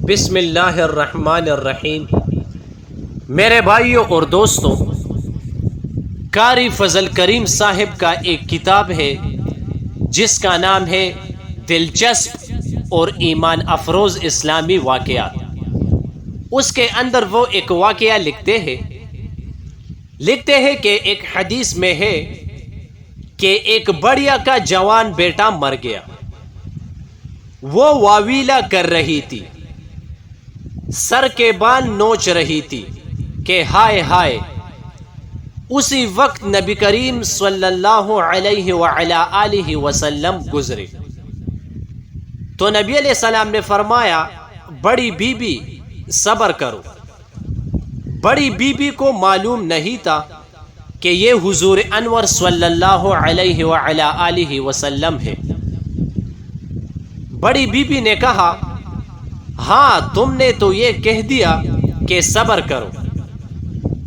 بسم اللہ الرحمن الرحیم۔ میرے بھائیوں اور دوستوں، قاری فضل کریم صاحب کا ایک کتاب ہے جس کا نام ہے دلچسپ اور ایمان افروز اسلامی واقعات۔ اس کے اندر وہ ایک واقعہ لکھتے ہیں کہ ایک حدیث میں ہے کہ ایک بڑھیا کا جوان بیٹا مر گیا۔ وہ واویلا کر رہی تھی، سر کے بال نوچ رہی تھی کہ ہائے ہائے۔ اسی وقت نبی کریم صلی اللہ علیہ وعلا آلہ وسلم گزرے تو نبی علیہ السلام نے فرمایا، بڑی بی بی صبر کرو۔ بڑی بی بی کو معلوم نہیں تھا کہ یہ حضور انور صلی اللہ علیہ وعلا آلہ وسلم ہے۔ بڑی بی بی نے کہا، ہاں تم نے تو یہ کہہ دیا کہ صبر کرو۔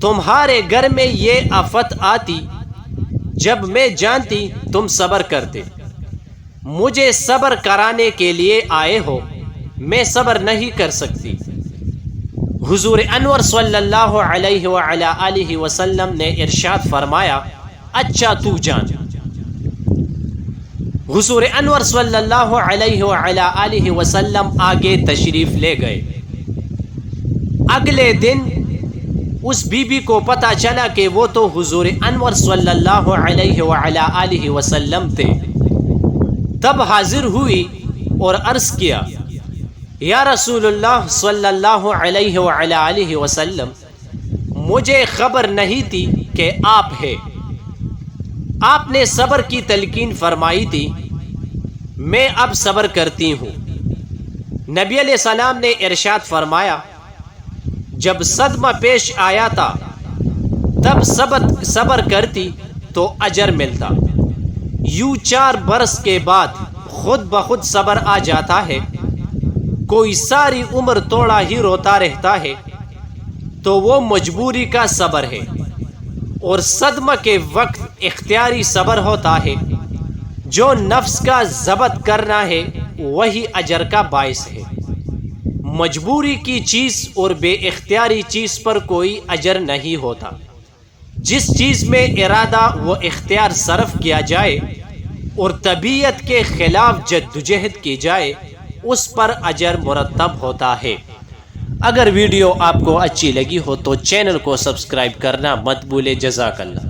تمہارے گھر میں یہ آفت آتی، جب میں جانتی تم صبر کرتے۔ مجھے صبر کرانے کے لیے آئے ہو، میں صبر نہیں کر سکتی۔ حضور انور صلی اللہ علیہ وعلا آلہ وسلم نے ارشاد فرمایا، اچھا تو جان۔ حضور انور صلی اللہ علیہ وعلا آلہ وسلم آگے تشریف لے گئے۔ اگلے دن اس بی بی کو پتہ چلا کہ وہ تو حضور انور صلی اللہ علیہ وعلا آلہ وسلم تھے۔ تب حاضر ہوئی اور عرض کیا، یا رسول اللہ صلی اللہ علیہ وعلا آلہ وسلم، مجھے خبر نہیں تھی کہ آپ ہیں۔ آپ نے صبر کی تلقین فرمائی تھی، میں اب صبر کرتی ہوں۔ نبی علیہ السلام نے ارشاد فرمایا، جب صدمہ پیش آیا تھا تب صبر کرتی تو اجر ملتا۔ یوں 4 برس کے بعد خود بخود صبر آ جاتا ہے۔ کوئی ساری عمر توڑا ہی روتا رہتا ہے تو وہ مجبوری کا صبر ہے، اور صدمہ کے وقت اختیاری صبر ہوتا ہے۔ جو نفس کا ضبط کرنا ہے وہی اجر کا باعث ہے۔ مجبوری کی چیز اور بے اختیاری چیز پر کوئی اجر نہیں ہوتا۔ جس چیز میں ارادہ و اختیار صرف کیا جائے اور طبیعت کے خلاف جدوجہد کی جائے، اس پر اجر مرتب ہوتا ہے۔ اگر ویڈیو آپ کو اچھی لگی ہو تو چینل کو سبسکرائب کرنا مت بھولے۔ جزاک اللہ۔